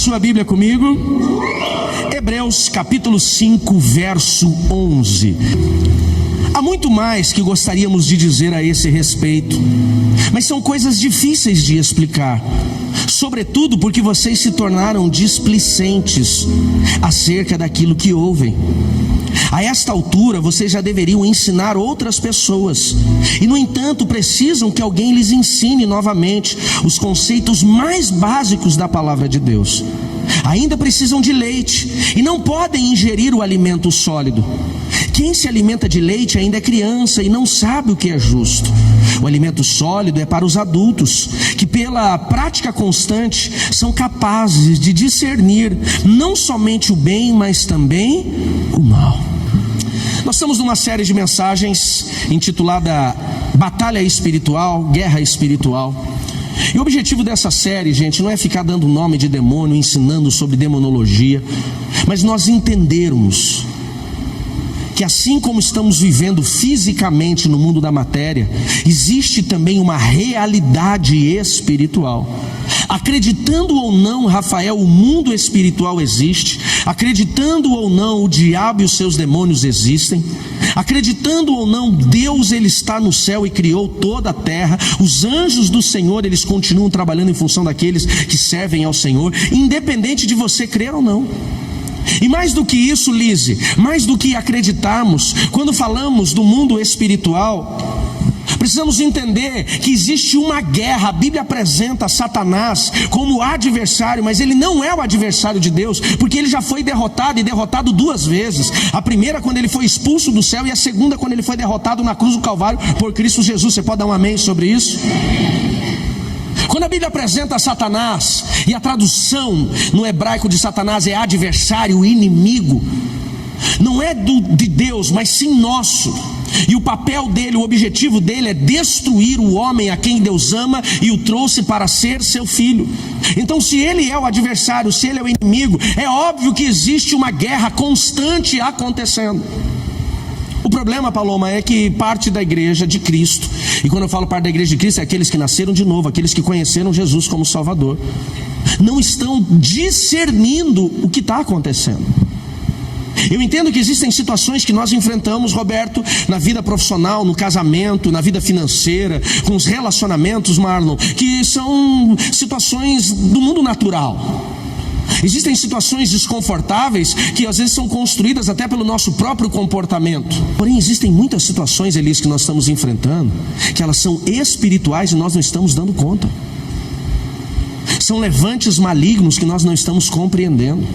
sua Bíblia comigo. Hebreus capítulo 5, verso 11. Há muito mais que gostaríamos de dizer a esse respeito, mas são coisas difíceis de explicar, sobretudo porque vocês se tornaram displicentes acerca daquilo que ouvem. A esta altura vocês já deveriam ensinar outras pessoas, e no entanto precisam que alguém lhes ensine novamente os conceitos mais básicos da palavra de Deus. Ainda precisam de leite e não podem ingerir o alimento sólido. Quem se alimenta de leite ainda é criança e não sabe o que é justo. O alimento sólido é para os adultos, que pela prática constante são capazes de discernir não somente o bem, mas também o mal. Nós estamos numa série de mensagens intitulada Batalha Espiritual, Guerra Espiritual. E o objetivo dessa série, gente, não é ficar dando nome de demônio, ensinando sobre demonologia, mas nós entendermos que assim como estamos vivendo fisicamente no mundo da matéria, existe também uma realidade espiritual. Acreditando ou não, Rafael, o mundo espiritual existe. Acreditando ou não, o diabo e os seus demônios existem. Acreditando ou não, Deus ele está no céu e criou toda a terra. Os anjos do Senhor, eles continuam trabalhando em função daqueles que servem ao Senhor, independente de você crer ou não. E mais do que isso, Lise, mais do que acreditarmos, quando falamos do mundo espiritual, precisamos entender que existe uma guerra. A Bíblia apresenta Satanás como adversário, mas ele não é o adversário de Deus, porque ele já foi derrotado, e derrotado duas vezes. A primeira quando ele foi expulso do céu, e a segunda quando ele foi derrotado na cruz do Calvário por Cristo Jesus. Você pode dar um amém sobre isso? Quando a Bíblia apresenta Satanás, e a tradução no hebraico de Satanás é adversário, inimigo, não é de Deus, mas sim nosso. E o papel dele, o objetivo dele é destruir o homem a quem Deus ama e o trouxe para ser seu filho. Então, se ele é o adversário, se ele é o inimigo, é óbvio que existe uma guerra constante acontecendo. O problema, Paloma, é que parte da igreja de Cristo, e quando eu falo parte da igreja de Cristo, é aqueles que nasceram de novo, aqueles que conheceram Jesus como Salvador, não estão discernindo o que está acontecendo. Eu entendo que existem situações que nós enfrentamos, Roberto, na vida profissional, no casamento, na vida financeira, com os relacionamentos, Marlon, que são situações do mundo natural. Existem situações desconfortáveis que às vezes são construídas até pelo nosso próprio comportamento. Porém, existem muitas situações, Elis, que nós estamos enfrentando, que elas são espirituais e nós não estamos dando conta. São levantes malignos que nós não estamos compreendendo.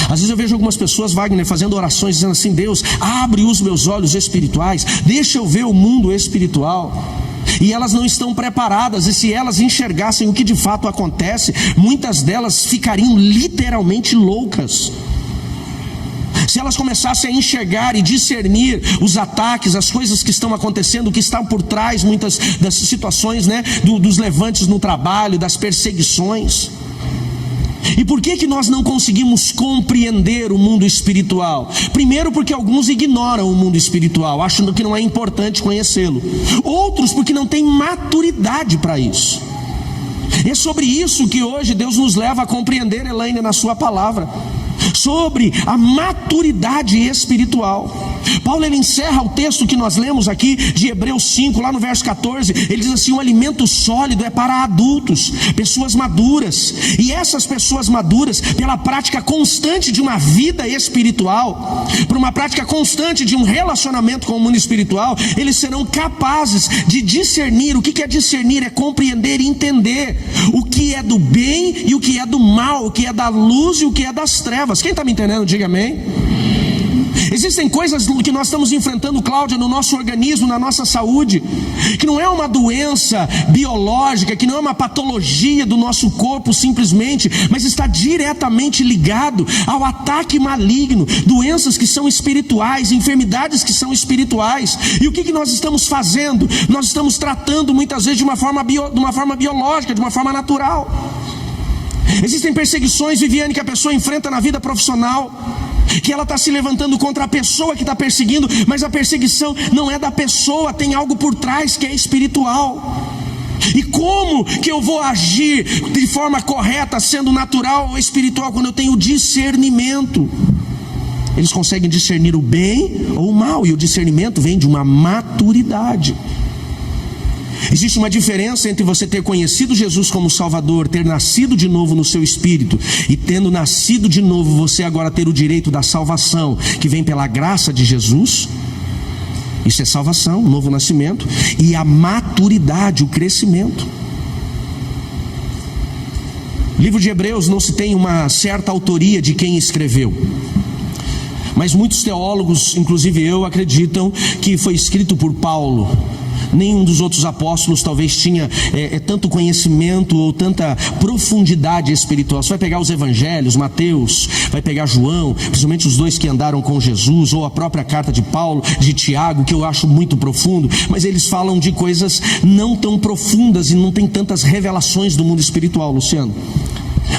Às vezes eu vejo algumas pessoas, Wagner, fazendo orações dizendo assim: Deus, abre os meus olhos espirituais, deixa eu ver o mundo espiritual. E elas não estão preparadas, e se elas enxergassem o que de fato acontece, muitas delas ficariam literalmente loucas. Se elas começassem a enxergar e discernir os ataques, as coisas que estão acontecendo, o que está por trás muitas das situações, né, dos levantes no trabalho, das perseguições. E por que nós não conseguimos compreender o mundo espiritual? Primeiro, porque alguns ignoram o mundo espiritual, achando que não é importante conhecê-lo. Outros porque não têm maturidade para isso. É sobre isso que hoje Deus nos leva a compreender, Elaine, na sua palavra, sobre a maturidade espiritual. Paulo, ele encerra o texto que nós lemos aqui de Hebreus 5, lá no verso 14, ele diz assim: o alimento sólido é para adultos, pessoas maduras, e essas pessoas maduras, pela prática constante de uma vida espiritual, por uma prática constante de um relacionamento com o mundo espiritual, eles serão capazes de discernir. O que é discernir? É compreender e entender o que é do bem e o que é do mal, o que é da luz e o que é das trevas. Quem está me entendendo, diga amém. Existem coisas que nós estamos enfrentando, Cláudia, no nosso organismo, na nossa saúde, que não é uma doença biológica, que não é uma patologia do nosso corpo simplesmente, mas está diretamente ligado ao ataque maligno, doenças que são espirituais, enfermidades que são espirituais. E o que nós estamos fazendo? Nós estamos tratando muitas vezes de uma forma biológica, de uma forma natural. Existem perseguições, Viviane, que a pessoa enfrenta na vida profissional, que ela está se levantando contra a pessoa que está perseguindo, mas a perseguição não é da pessoa, tem algo por trás que é espiritual. E como que eu vou agir de forma correta, sendo natural ou espiritual, quando eu tenho discernimento? Eles conseguem discernir o bem ou o mal, e o discernimento vem de uma maturidade. Existe uma diferença entre você ter conhecido Jesus como Salvador, ter nascido de novo no seu espírito, e tendo nascido de novo, você agora ter o direito da salvação, que vem pela graça de Jesus. Isso é salvação, novo nascimento. E a maturidade, o crescimento. O livro de Hebreus não se tem uma certa autoria de quem escreveu, mas muitos teólogos, inclusive eu, acreditam que foi escrito por Paulo. Nenhum dos outros apóstolos talvez tinha tanto conhecimento ou tanta profundidade espiritual. Você vai pegar os evangelhos, Mateus, vai pegar João, principalmente os dois que andaram com Jesus, ou a própria carta de Paulo, de Tiago, que eu acho muito profundo, mas eles falam de coisas não tão profundas e não tem tantas revelações do mundo espiritual, Luciano.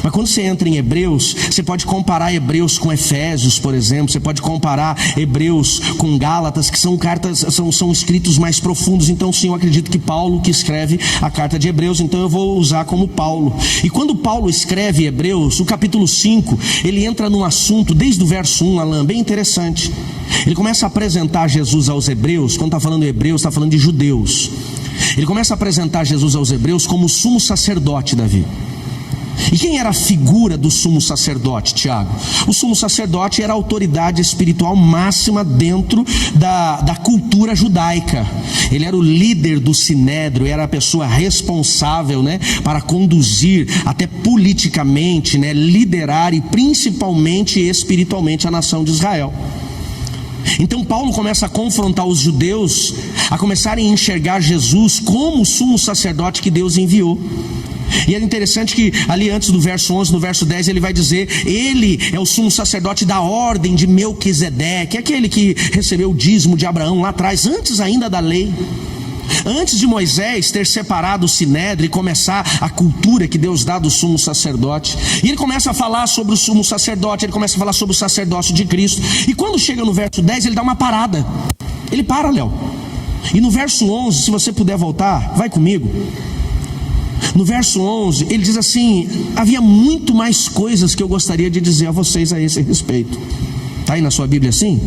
Mas quando você entra em Hebreus, você pode comparar Hebreus com Efésios, por exemplo. Você pode comparar Hebreus com Gálatas, que são cartas, são escritos mais profundos. Então sim, eu acredito que Paulo que escreve a carta de Hebreus, então eu vou usar como Paulo. E quando Paulo escreve Hebreus, o capítulo 5, ele entra num assunto, desde o verso 1, Alain, bem interessante. Ele começa a apresentar Jesus aos hebreus. Quando está falando de hebreus, está falando de judeus. Ele começa a apresentar Jesus aos hebreus como o sumo sacerdote, Davi. E quem era a figura do sumo sacerdote, Tiago? O sumo sacerdote era a autoridade espiritual máxima dentro da cultura judaica. Ele era o líder do sinédrio, era a pessoa responsável, para conduzir, até politicamente, liderar e principalmente espiritualmente a nação de Israel. Então Paulo começa a confrontar os judeus a começarem a enxergar Jesus como o sumo sacerdote que Deus enviou. E é interessante que ali antes do verso 11, no verso 10, ele vai dizer: ele é o sumo sacerdote da ordem de Melquisedeque, aquele que recebeu o dízimo de Abraão lá atrás, antes ainda da lei, antes de Moisés ter separado o sinédrio e começar a cultura que Deus dá do sumo sacerdote. E ele começa a falar sobre o sumo sacerdote, ele começa a falar sobre o sacerdócio de Cristo. E quando chega no verso 10, ele dá uma parada. Ele para, Léo. E no verso 11, se você puder voltar, vai comigo. No verso 11, ele diz assim: havia muito mais coisas que eu gostaria de dizer a vocês a esse respeito. Está aí na sua Bíblia assim?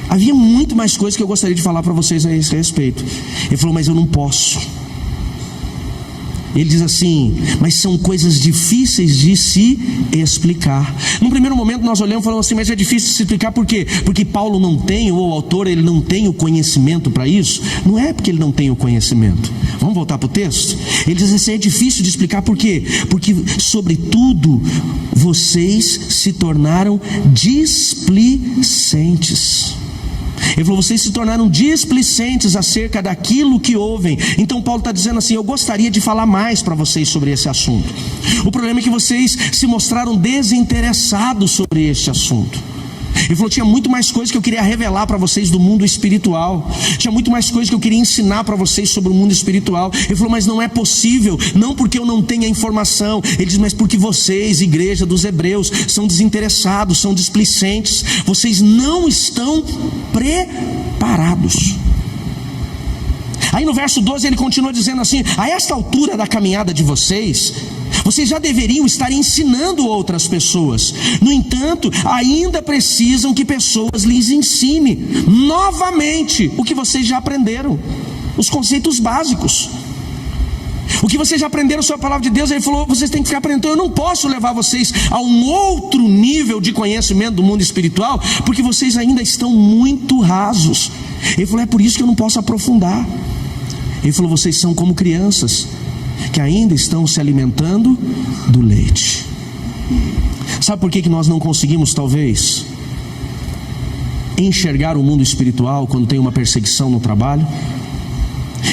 Havia muito mais coisas que eu gostaria de falar para vocês a esse respeito. Ele falou: mas eu não posso. Ele diz assim: mas são coisas difíceis de se explicar. Num primeiro momento nós olhamos e falamos assim: mas é difícil de se explicar por quê? Porque Paulo não tem, ou o autor, ele não tem o conhecimento para isso? Não é porque ele não tem o conhecimento. Vamos voltar para o texto? Ele diz assim: é difícil de explicar por quê? Porque sobretudo vocês se tornaram displicentes. Ele falou: vocês se tornaram displicentes acerca daquilo que ouvem. Então Paulo está dizendo assim: eu gostaria de falar mais para vocês sobre esse assunto. O problema é que vocês se mostraram desinteressados sobre este assunto. Ele falou: tinha muito mais coisas que eu queria revelar para vocês do mundo espiritual. Tinha muito mais coisas que eu queria ensinar para vocês sobre o mundo espiritual. Ele falou: mas não é possível. Não porque eu não tenha informação. Ele diz: mas porque vocês, igreja dos hebreus, são desinteressados, são displicentes. Vocês não estão preparados. Aí no verso 12 ele continua dizendo assim: a esta altura da caminhada de vocês já deveriam estar ensinando outras pessoas. No entanto, ainda precisam que pessoas lhes ensinem novamente o que vocês já aprenderam, os conceitos básicos, o que vocês já aprenderam sobre a palavra de Deus. Ele falou: vocês têm que ficar aprendendo. Eu não posso levar vocês a um outro nível de conhecimento do mundo espiritual, porque vocês ainda estão muito rasos. Ele falou: é por isso que eu não posso aprofundar. Ele falou: vocês são como crianças que ainda estão se alimentando do leite. Sabe por que nós não conseguimos talvez enxergar o mundo espiritual quando tem uma perseguição no trabalho?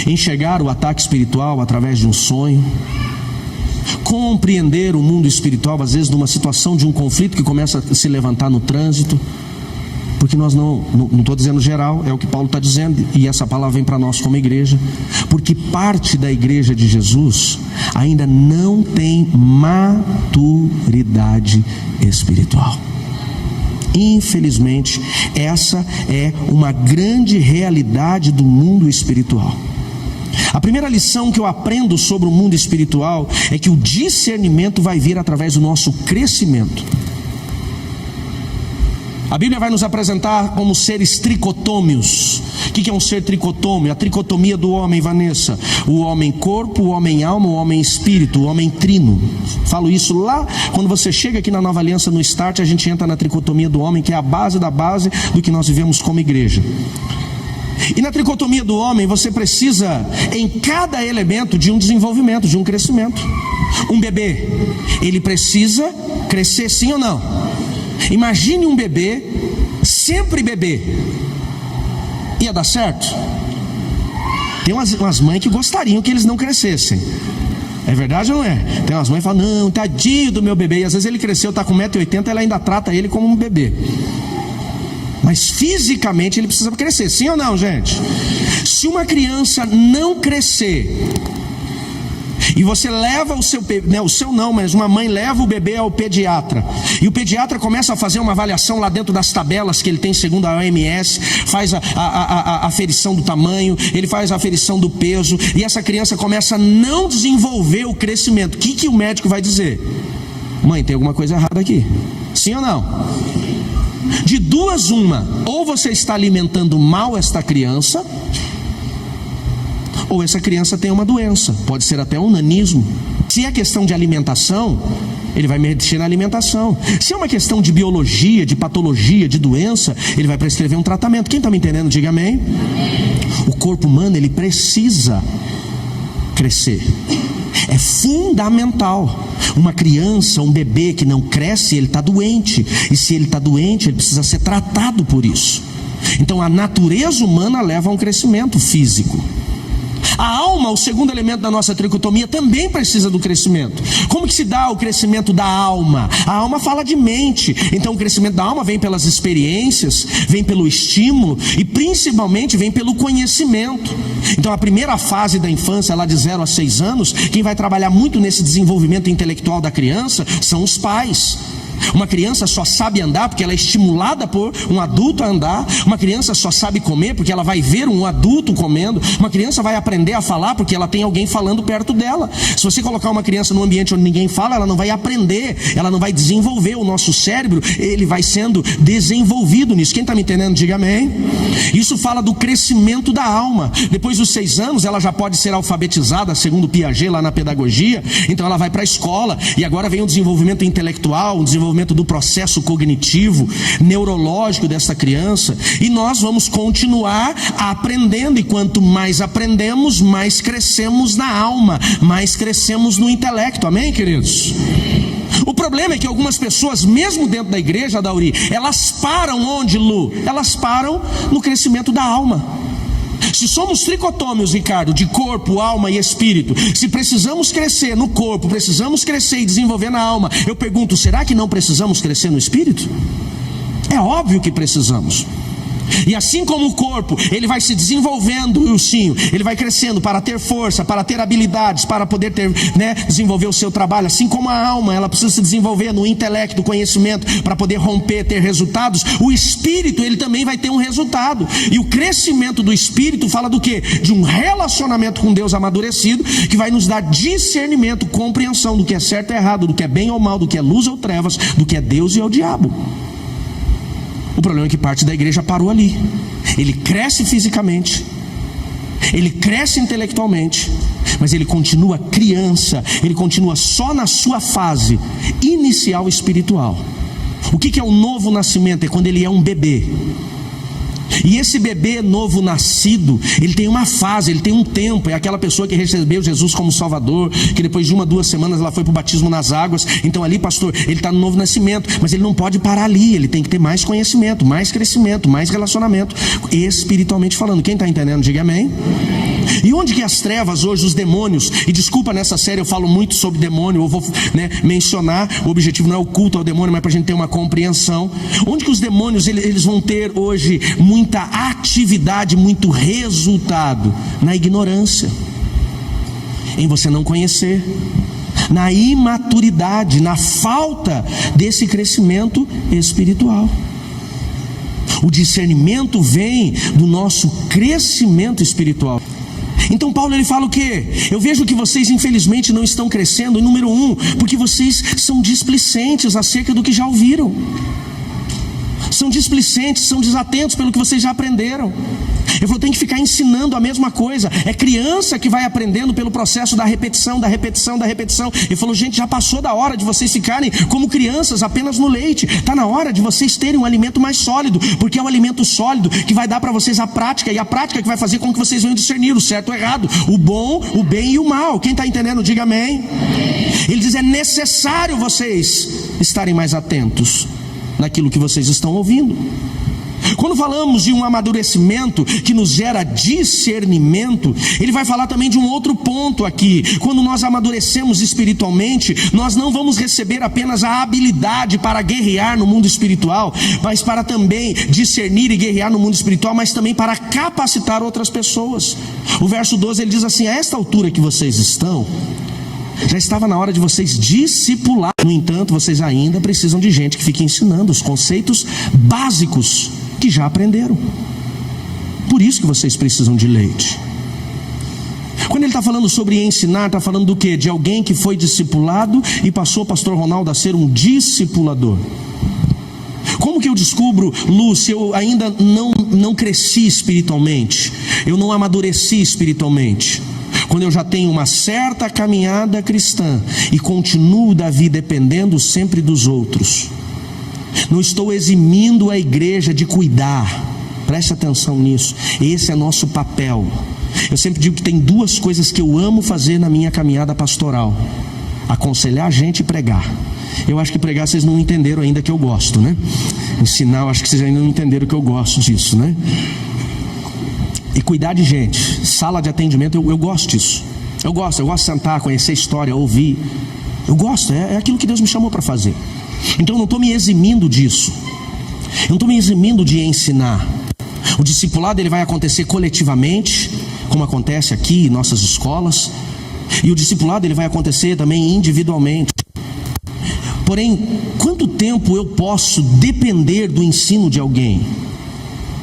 Enxergar o ataque espiritual através de um sonho? Compreender o mundo espiritual às vezes numa situação de um conflito que começa a se levantar no trânsito? Porque nós não estou dizendo geral, é o que Paulo está dizendo, e essa palavra vem para nós como igreja, porque parte da igreja de Jesus ainda não tem maturidade espiritual. Infelizmente, essa é uma grande realidade do mundo espiritual. A primeira lição que eu aprendo sobre o mundo espiritual é que o discernimento vai vir através do nosso crescimento. A Bíblia vai nos apresentar como seres tricotômios. O que é um ser tricotômio? A tricotomia do homem, Vanessa: o homem corpo, o homem alma, o homem espírito, o homem trino. Falo isso lá, quando você chega aqui na Nova Aliança no Start, a gente entra na tricotomia do homem, que é a base da base do que nós vivemos como igreja. E na tricotomia do homem, você precisa, em cada elemento, de um desenvolvimento, de um crescimento. Um bebê, ele precisa crescer, sim ou não? Imagine um bebê, sempre bebê. Ia dar certo? Tem umas mães que gostariam que eles não crescessem. É verdade ou não é? Tem umas mães que falam: não, tadinho do meu bebê. E às vezes ele cresceu, está com 1,80 m, ela ainda trata ele como um bebê. Mas fisicamente ele precisa crescer, sim ou não, gente? Se uma criança não crescer, e você leva o seu bebê, né, o seu não, mas uma mãe leva o bebê ao pediatra, e o pediatra começa a fazer uma avaliação lá dentro das tabelas que ele tem segundo a OMS, faz a aferição do tamanho, ele faz a aferição do peso, e essa criança começa a não desenvolver o crescimento. O que o médico vai dizer? Mãe, tem alguma coisa errada aqui. Sim ou não? De duas uma: ou você está alimentando mal esta criança, ou essa criança tem uma doença, pode ser até um nanismo. Se é questão de alimentação, ele vai mexer na alimentação. Se é uma questão de biologia, de patologia, de doença, ele vai prescrever um tratamento. Quem está me entendendo, diga amém. O corpo humano, ele precisa crescer. É fundamental. Uma criança, um bebê que não cresce, ele está doente. E se ele está doente, ele precisa ser tratado por isso. Então a natureza humana leva a um crescimento físico. A alma, o segundo elemento da nossa tricotomia, também precisa do crescimento. Como que se dá o crescimento da alma? A alma fala de mente. Então o crescimento da alma vem pelas experiências, vem pelo estímulo e principalmente vem pelo conhecimento. Então a primeira fase da infância, lá de 0 a 6 anos, quem vai trabalhar muito nesse desenvolvimento intelectual da criança são os pais. Uma criança só sabe andar porque ela é estimulada por um adulto a andar. Uma criança só sabe comer porque ela vai ver um adulto comendo. Uma criança vai aprender a falar porque ela tem alguém falando perto dela. Se você colocar uma criança num ambiente onde ninguém fala, ela não vai aprender, ela não vai desenvolver. O nosso cérebro, ele vai sendo desenvolvido nisso. Quem está me entendendo, diga amém. Isso fala do crescimento da alma. Depois dos 6 anos, ela já pode ser alfabetizada, segundo Piaget lá na pedagogia. Então ela vai para a escola e agora vem o desenvolvimento intelectual, o desenvolvimento do processo cognitivo, neurológico dessa criança, e nós vamos continuar aprendendo, e quanto mais aprendemos, mais crescemos na alma, mais crescemos no intelecto, amém, queridos? O problema é que algumas pessoas, mesmo dentro da igreja, Dauri, elas param onde, Lu? Elas param no crescimento da alma. Se somos tricotômios, Ricardo, de corpo, alma e espírito, se precisamos crescer no corpo, precisamos crescer e desenvolver na alma, eu pergunto, será que não precisamos crescer no espírito? É óbvio que precisamos. E assim como o corpo, ele vai se desenvolvendo, ursinho, ele vai crescendo para ter força, para ter habilidades, para poder ter, desenvolver o seu trabalho. Assim como a alma, ela precisa se desenvolver no intelecto, no conhecimento, para poder romper, ter resultados. O espírito, ele também vai ter um resultado. E o crescimento do espírito fala do quê? De um relacionamento com Deus amadurecido, que vai nos dar discernimento, compreensão do que é certo e errado, do que é bem ou mal, do que é luz ou trevas, do que é Deus e é o diabo. O problema é que parte da igreja parou ali. Ele cresce fisicamente, ele cresce intelectualmente, mas ele continua criança, ele continua só na sua fase inicial espiritual. O que é o novo nascimento? É quando ele é um bebê. E esse bebê novo nascido, ele tem uma fase, ele tem um tempo. É aquela pessoa que recebeu Jesus como Salvador, que depois de 1 a 2 semanas ela foi para o batismo nas águas. Então ali, pastor, ele está no novo nascimento, mas ele não pode parar ali. Ele tem que ter mais conhecimento, mais crescimento, mais relacionamento, espiritualmente falando. Quem está entendendo, diga amém. E onde que as trevas hoje, os demônios, e desculpa, nessa série eu falo muito sobre demônio, eu vou mencionar, o objetivo não é o culto ao demônio, mas para a gente ter uma compreensão. Onde que os demônios, eles vão ter hoje muita atividade, muito resultado? Na ignorância, em você não conhecer, na imaturidade, na falta desse crescimento espiritual. O discernimento vem do nosso crescimento espiritual. Então Paulo ele fala o quê? Eu vejo que vocês infelizmente não estão crescendo, e número 1, porque vocês são displicentes acerca do que já ouviram. São displicentes, são desatentos pelo que vocês já aprenderam. Ele falou, tem que ficar ensinando a mesma coisa. É criança que vai aprendendo pelo processo da repetição, da repetição, da repetição. Ele falou, gente, já passou da hora de vocês ficarem como crianças apenas no leite. Está na hora de vocês terem um alimento mais sólido, porque é o alimento sólido que vai dar para vocês a prática, e a prática que vai fazer com que vocês venham discernir o certo e o errado, o bom, o bem e o mal. Quem está entendendo, diga amém. Ele diz, é necessário vocês estarem mais atentos naquilo que vocês estão ouvindo. Quando falamos de um amadurecimento que nos gera discernimento, ele vai falar também de um outro ponto aqui. Quando nós amadurecemos espiritualmente, nós não vamos receber apenas a habilidade para guerrear no mundo espiritual, mas para também discernir e guerrear no mundo espiritual, mas também para capacitar outras pessoas. O verso 12 ele diz assim, a esta altura que vocês estão, já estava na hora de vocês discipular. No entanto, vocês ainda precisam de gente que fique ensinando os conceitos básicos que já aprenderam. Por isso que vocês precisam de leite. Quando ele está falando sobre ensinar, está falando do quê? De alguém que foi discipulado e passou, pastor Ronaldo, a ser um discipulador. Como que eu descubro, Lu, se eu ainda não cresci espiritualmente? Eu não amadureci espiritualmente? Quando eu já tenho uma certa caminhada cristã e continuo, Davi, dependendo sempre dos outros. Não estou eximindo a igreja de cuidar. Preste atenção nisso. Esse é nosso papel. Eu sempre digo que tem duas coisas que eu amo fazer na minha caminhada pastoral: aconselhar a gente e pregar. Eu acho que pregar vocês não entenderam ainda que eu gosto, né? Ensinar, eu acho que vocês ainda não entenderam que eu gosto disso, né? E cuidar de gente, sala de atendimento, eu gosto disso. Eu gosto de sentar, conhecer a história, ouvir. Eu gosto, é aquilo que Deus me chamou para fazer. Então eu não estou me eximindo disso. Eu não estou me eximindo de ensinar. O discipulado ele vai acontecer coletivamente, como acontece aqui em nossas escolas. E o discipulado ele vai acontecer também individualmente. Porém, quanto tempo eu posso depender do ensino de alguém?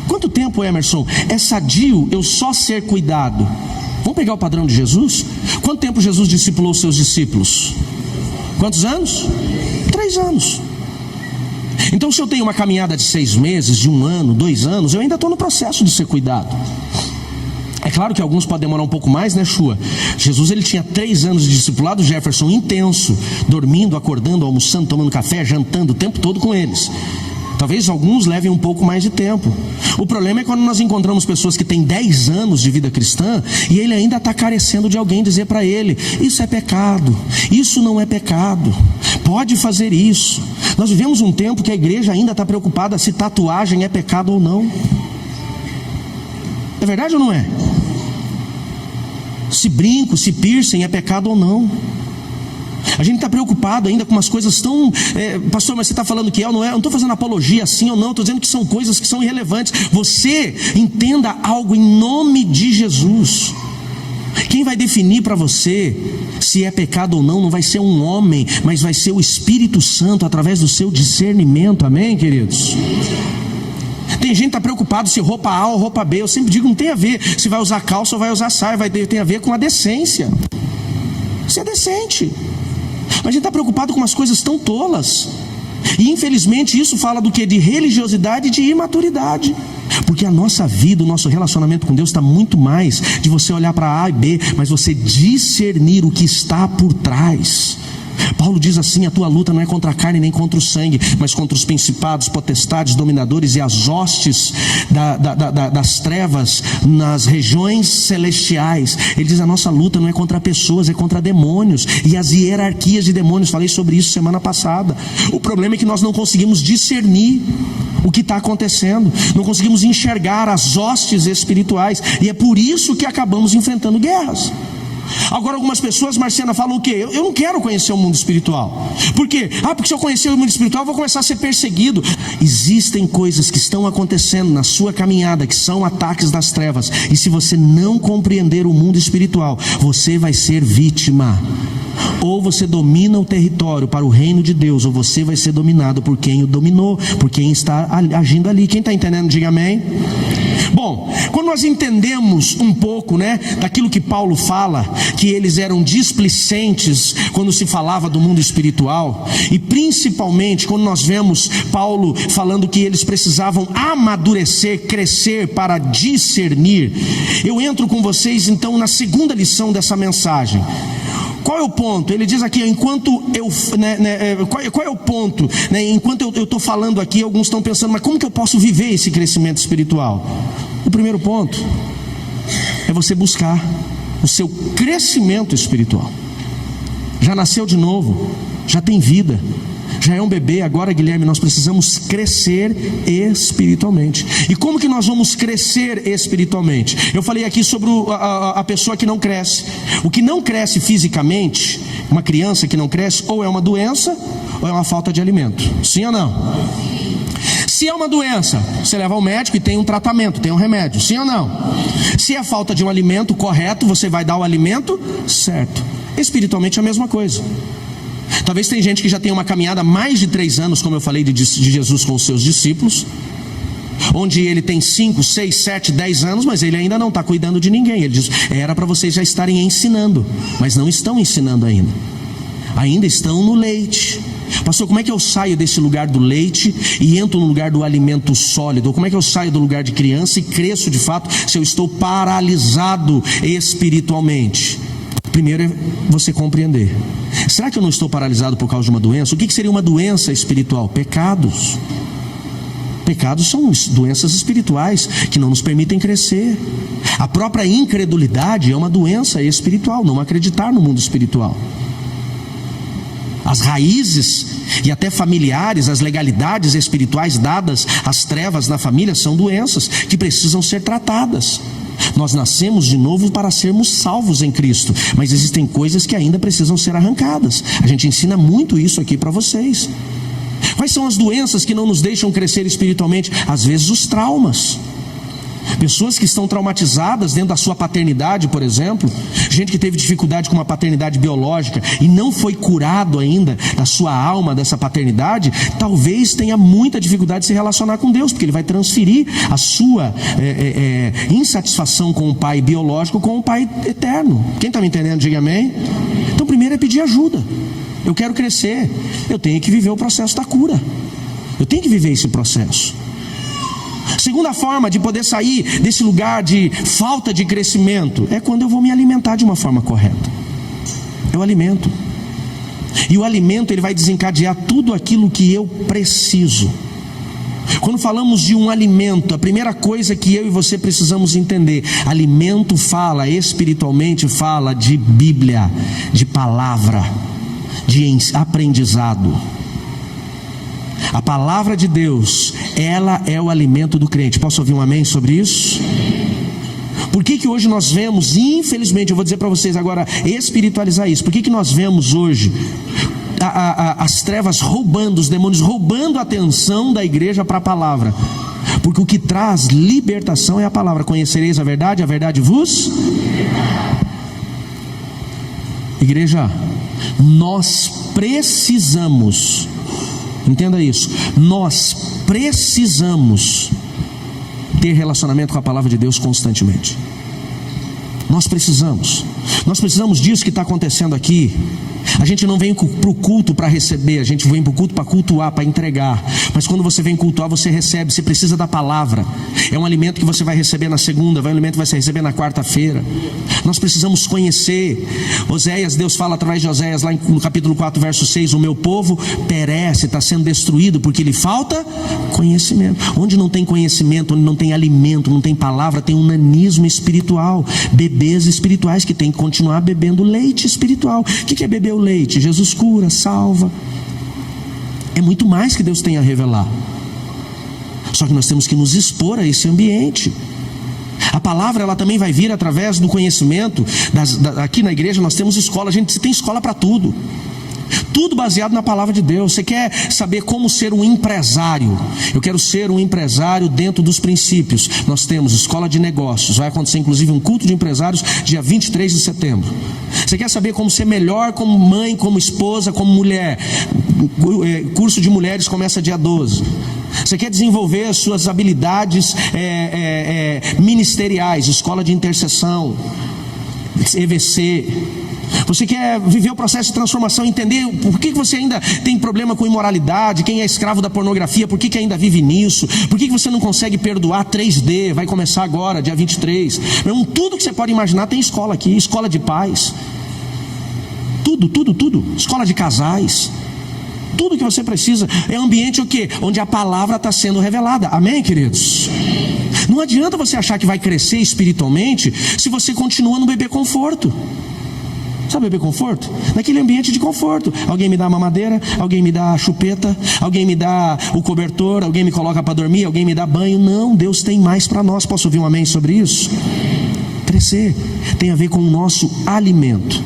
Quanto tempo, Emerson, é sadio eu só ser cuidado? Vamos pegar o padrão de Jesus? Quanto tempo Jesus discipulou os seus discípulos? Quantos anos? 3 anos. Então, se eu tenho uma caminhada de 6 meses, de 1 ano, 2 anos, eu ainda estou no processo de ser cuidado. É claro que alguns podem demorar um pouco mais, né, Shua? Jesus ele tinha 3 anos de discipulado, Jefferson, intenso, dormindo, acordando, almoçando, tomando café, jantando o tempo todo com eles. Talvez alguns levem um pouco mais de tempo. O problema é quando nós encontramos pessoas que têm 10 anos de vida cristã e ele ainda está carecendo de alguém dizer para ele: isso é pecado, isso não é pecado, pode fazer isso. Nós vivemos um tempo que a igreja ainda está preocupada se tatuagem é pecado ou não. É verdade ou não é? Se brinco, se piercing é pecado ou não. A gente está preocupado ainda com umas coisas tão... pastor, mas você está falando que é ou não é? Eu não estou fazendo apologia assim ou não, estou dizendo que são coisas que são irrelevantes. Você entenda algo em nome de Jesus. Quem vai definir para você se é pecado ou não vai ser um homem, mas vai ser o Espírito Santo através do seu discernimento. Amém, queridos? Tem gente que está preocupado se roupa A ou roupa B. Eu sempre digo, não tem a ver se vai usar calça ou vai usar saia, tem a ver com a decência. Isso é decente. Mas a gente está preocupado com umas coisas tão tolas. E infelizmente isso fala do que? De religiosidade e de imaturidade. Porque a nossa vida, o nosso relacionamento com Deus está muito mais de você olhar para A e B, mas você discernir o que está por trás. Paulo diz assim: a tua luta não é contra a carne nem contra o sangue, mas contra os principados, potestades, dominadores e as hostes das trevas nas regiões celestiais. Ele diz: a nossa luta não é contra pessoas, é contra demônios e as hierarquias de demônios. Falei sobre isso semana passada. O problema é que nós não conseguimos discernir o que está acontecendo, não conseguimos enxergar as hostes espirituais, e é por isso que acabamos enfrentando guerras. Agora algumas pessoas, Marciana, falam o quê? Eu não quero conhecer o mundo espiritual. Por quê? Porque se eu conhecer o mundo espiritual eu vou começar a ser perseguido. Existem coisas que estão acontecendo na sua caminhada, que são ataques das trevas, e se você não compreender o mundo espiritual, você vai ser vítima. Ou você domina o território para o reino de Deus, ou você vai ser dominado por quem o dominou, por quem está agindo ali. Quem está entendendo, diga amém. Bom, quando nós entendemos um pouco, daquilo que Paulo fala, que eles eram displicentes quando se falava do mundo espiritual, e principalmente quando nós vemos Paulo falando que eles precisavam amadurecer, crescer para discernir, eu entro com vocês então na segunda lição dessa mensagem. Qual é o ponto? Ele diz aqui, enquanto eu, qual é o ponto? Enquanto eu estou falando aqui, alguns estão pensando, mas como que eu posso viver esse crescimento espiritual? O primeiro ponto é você buscar o seu crescimento espiritual. Já nasceu de novo, já tem vida, já é um bebê. Agora, Guilherme, nós precisamos crescer espiritualmente. E como que nós vamos crescer espiritualmente? Eu falei aqui sobre a pessoa que não cresce. O que não cresce fisicamente, uma criança que não cresce, ou é uma doença ou é uma falta de alimento. Sim ou não? Se é uma doença, você leva ao médico e tem um tratamento, tem um remédio. Sim ou não? Se é falta de um alimento correto, você vai dar o alimento certo. Espiritualmente é a mesma coisa. Talvez tem gente que já tem uma caminhada há mais de 3 anos, como eu falei de Jesus com os seus discípulos, onde ele tem 5, 6, 7, 10 anos, mas ele ainda não está cuidando de ninguém. Ele diz, era para vocês já estarem ensinando, mas não estão ensinando ainda. Ainda estão no leite. Pastor, como é que eu saio desse lugar do leite e entro no lugar do alimento sólido? Como é que eu saio do lugar de criança e cresço de fato, se eu estou paralisado espiritualmente? Primeiro é você compreender. Será que eu não estou paralisado por causa de uma doença? O que seria uma doença espiritual? Pecados. Pecados são doenças espirituais que não nos permitem crescer. A própria incredulidade é uma doença espiritual, não acreditar no mundo espiritual. As raízes e até familiares, as legalidades espirituais dadas às trevas na família são doenças que precisam ser tratadas. Nós nascemos de novo para sermos salvos em Cristo, mas existem coisas que ainda precisam ser arrancadas. A gente ensina muito isso aqui para vocês. Quais são as doenças que não nos deixam crescer espiritualmente? Às vezes os traumas. Pessoas que estão traumatizadas dentro da sua paternidade, por exemplo, gente que teve dificuldade com uma paternidade biológica e não foi curado ainda da sua alma, dessa paternidade, talvez tenha muita dificuldade de se relacionar com Deus, porque ele vai transferir a sua insatisfação com o pai biológico com o pai eterno. Quem está me entendendo, diga amém. Então primeiro é pedir ajuda. Eu quero crescer, eu tenho que viver o processo da cura, eu tenho que viver esse processo. Segunda forma de poder sair desse lugar de falta de crescimento é quando eu vou me alimentar de uma forma correta. Eu alimento. E o alimento, ele vai desencadear tudo aquilo que eu preciso. Quando falamos de um alimento, a primeira coisa que eu e você precisamos entender: alimento fala, espiritualmente fala de Bíblia, de palavra, de aprendizado. A palavra de Deus, ela é o alimento do crente. Posso ouvir um amém sobre isso? Por que hoje nós vemos, infelizmente, eu vou dizer para vocês agora, espiritualizar isso. Por que nós vemos hoje as trevas roubando, os demônios roubando a atenção da igreja para a palavra? Porque o que traz libertação é a palavra. Conhecereis a verdade vos... Igreja, nós precisamos... Entenda isso, nós precisamos ter relacionamento com a palavra de Deus constantemente. Nós precisamos disso que está acontecendo aqui. A gente não vem para o culto para receber, a gente vem para o culto para cultuar, para entregar. Mas quando você vem cultuar, você recebe, você precisa da palavra. É um alimento que você vai receber na segunda, é um alimento que você vai receber na quarta-feira. Nós precisamos conhecer. Oséias, Deus fala através de Oséias lá no capítulo 4, verso 6: o meu povo perece, está sendo destruído porque lhe falta conhecimento. Onde não tem conhecimento, onde não tem alimento, não tem palavra, tem um nanismo espiritual. Bebês espirituais que têm que continuar bebendo leite espiritual. O que é beber o leite? Jesus cura, salva. É muito mais que Deus tem a revelar. Só que nós temos que nos expor a esse ambiente. A palavra ela também vai vir através do conhecimento. Aqui na igreja nós temos escola, a gente tem escola para tudo. Tudo baseado na palavra de Deus. Você quer saber como ser um empresário? Eu quero ser um empresário dentro dos princípios. Nós temos escola de negócios. Vai acontecer inclusive um culto de empresários dia 23 de setembro. Você quer saber como ser melhor como mãe, como esposa, como mulher? Curso de mulheres começa dia 12. Você quer desenvolver as suas habilidades ministeriais? Escola de intercessão, EVC. Você quer viver o processo de transformação, entender por que você ainda tem problema com imoralidade, quem é escravo da pornografia, por que ainda vive nisso, por que você não consegue perdoar 3D, vai começar agora, dia 23. Tudo que você pode imaginar tem escola aqui, escola de pais, tudo, escola de casais, tudo que você precisa. É ambiente o quê? Onde a palavra está sendo revelada, amém, queridos? Não adianta você achar que vai crescer espiritualmente se você continua no bebê conforto. Sabe bebê conforto? Naquele ambiente de conforto. Alguém me dá uma mamadeira, alguém me dá a chupeta, alguém me dá o cobertor, alguém me coloca para dormir, alguém me dá banho. Não, Deus tem mais para nós. Posso ouvir um amém sobre isso? Crescer tem a ver com o nosso alimento.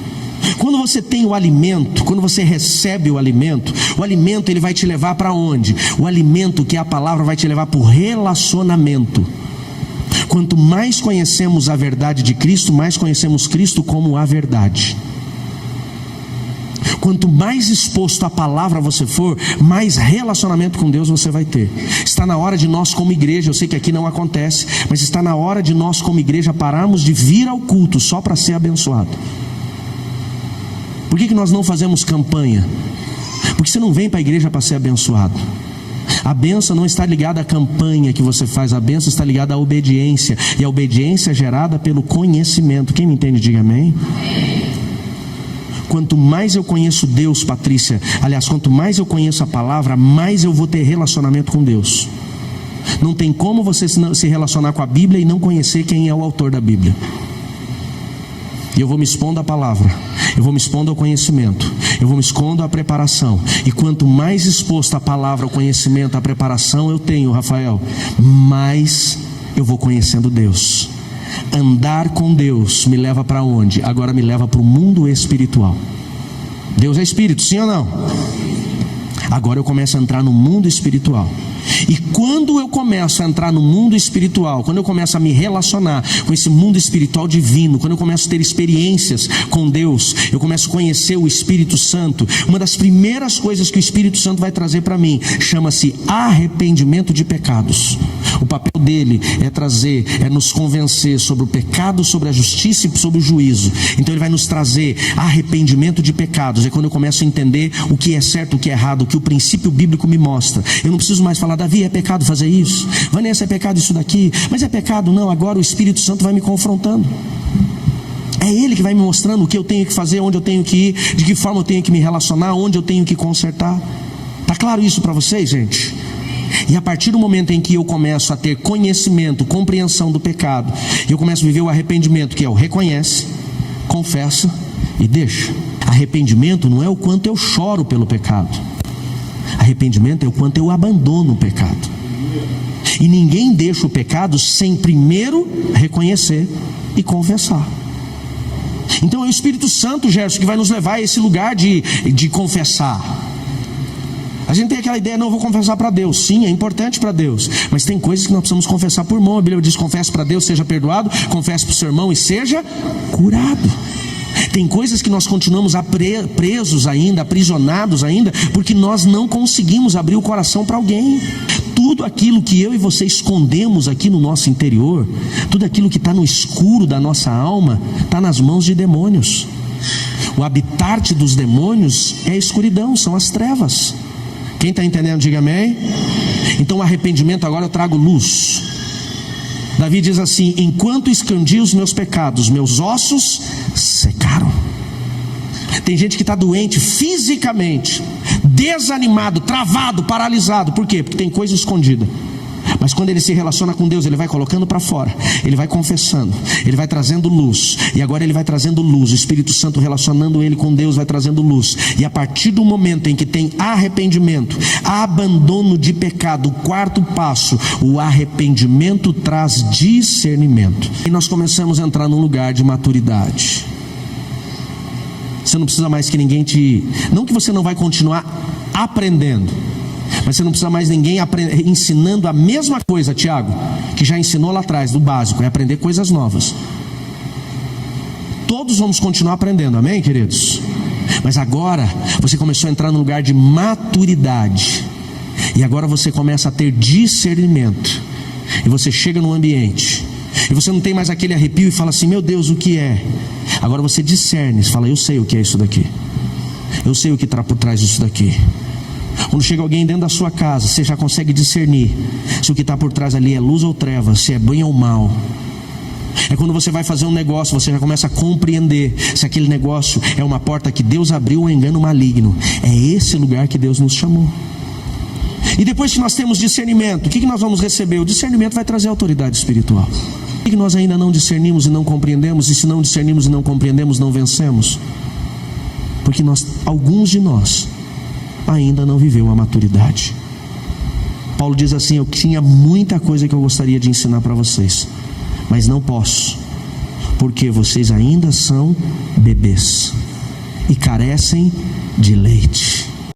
Quando você tem o alimento, quando você recebe o alimento ele vai te levar para onde? O alimento, que é a palavra, vai te levar para o relacionamento. Quanto mais conhecemos a verdade de Cristo, mais conhecemos Cristo como a verdade. Quanto mais exposto à palavra você for, mais relacionamento com Deus você vai ter. Está na hora de nós como igreja, eu sei que aqui não acontece, mas está na hora de nós como igreja pararmos de vir ao culto só para ser abençoado. Por que nós não fazemos campanha? Porque você não vem para a igreja para ser abençoado. A bênção não está ligada à campanha que você faz, a bênção está ligada à obediência, e a obediência é gerada pelo conhecimento. Quem me entende, diga amém. Quanto mais eu conheço Deus, Patrícia, aliás, quanto mais eu conheço a palavra, mais eu vou ter relacionamento com Deus. Não tem como você se relacionar com a Bíblia e não conhecer quem é o autor da Bíblia. E eu vou me expondo à palavra, eu vou me expondo ao conhecimento, eu vou me expondo à preparação. E quanto mais exposto à palavra, ao conhecimento, à preparação eu tenho, Rafael, mais eu vou conhecendo Deus. Andar com Deus me leva para onde? Agora me leva para o mundo espiritual. Deus é espírito, sim ou não? Agora eu começo a entrar no mundo espiritual. E quando eu começo a entrar no mundo espiritual, quando eu começo a me relacionar com esse mundo espiritual divino, quando eu começo a ter experiências com Deus, eu começo a conhecer o Espírito Santo. Uma das primeiras coisas que o Espírito Santo vai trazer para mim chama-se arrependimento de pecados. O papel dele é nos convencer sobre o pecado, sobre a justiça e sobre o juízo. Então ele vai nos trazer arrependimento de pecados. É quando eu começo a entender o que é certo, o que é errado, o que o princípio bíblico me mostra. Eu não preciso mais falar: Davi, é pecado fazer isso? Vanessa, é pecado isso daqui? Mas é pecado? Não, agora o Espírito Santo vai me confrontando. É ele que vai me mostrando o que eu tenho que fazer, onde eu tenho que ir, de que forma eu tenho que me relacionar, onde eu tenho que consertar. Está claro isso para vocês, gente? E a partir do momento em que eu começo a ter conhecimento, compreensão do pecado, eu começo a viver o arrependimento, que é o reconhece, confessa e deixa. Arrependimento não é o quanto eu choro pelo pecado. Arrependimento é o quanto eu abandono o pecado. E ninguém deixa o pecado sem primeiro reconhecer e confessar. Então é o Espírito Santo, Gerson, que vai nos levar a esse lugar de confessar. A gente tem aquela ideia: não, eu vou confessar para Deus. Sim, é importante para Deus, mas tem coisas que nós precisamos confessar por mão. A Bíblia diz: confesse para Deus, seja perdoado, confesse para o seu irmão e seja curado. Tem coisas que nós continuamos presos ainda, aprisionados ainda, porque nós não conseguimos abrir o coração para alguém. Tudo aquilo que eu e você escondemos aqui no nosso interior, tudo aquilo que está no escuro da nossa alma, está nas mãos de demônios. O habitat dos demônios é a escuridão, são as trevas. Quem está entendendo, diga amém. Então o arrependimento, agora eu trago luz. Davi diz assim: enquanto escondi os meus pecados, meus ossos secaram. Tem gente que está doente fisicamente, desanimado, travado, paralisado. Por quê? Porque tem coisa escondida. Mas quando ele se relaciona com Deus, ele vai colocando para fora, ele vai confessando, ele vai trazendo luz, e agora ele vai trazendo luz. O Espírito Santo relacionando ele com Deus vai trazendo luz, e a partir do momento em que tem arrependimento, abandono de pecado, o quarto passo, o arrependimento traz discernimento, e nós começamos a entrar num lugar de maturidade. Você não precisa mais que ninguém não que você não vai continuar aprendendo, mas você não precisa mais ninguém ensinando a mesma coisa, Tiago, que já ensinou lá atrás, do básico, é aprender coisas novas. Todos vamos continuar aprendendo, amém, queridos? Mas agora você começou a entrar num lugar de maturidade, e agora você começa a ter discernimento, e você chega num ambiente, e você não tem mais aquele arrepio e fala assim, meu Deus, o que é? Agora você discerne, fala, eu sei o que é isso daqui, eu sei o que está por trás disso daqui. Quando chega alguém dentro da sua casa, você já consegue discernir se o que está por trás ali é luz ou treva, se é bem ou mal. É quando você vai fazer um negócio, você já começa a compreender se aquele negócio é uma porta que Deus abriu ou engano maligno. É esse lugar que Deus nos chamou. E depois que nós temos discernimento, o que nós vamos receber? O discernimento vai trazer autoridade espiritual. O que nós ainda não discernimos e não compreendemos? E se não discernimos e não compreendemos, não vencemos? Porque alguns de nós ainda não viveu a maturidade. Paulo diz assim, eu tinha muita coisa que eu gostaria de ensinar para vocês, mas não posso, porque vocês ainda são bebês e carecem de leite.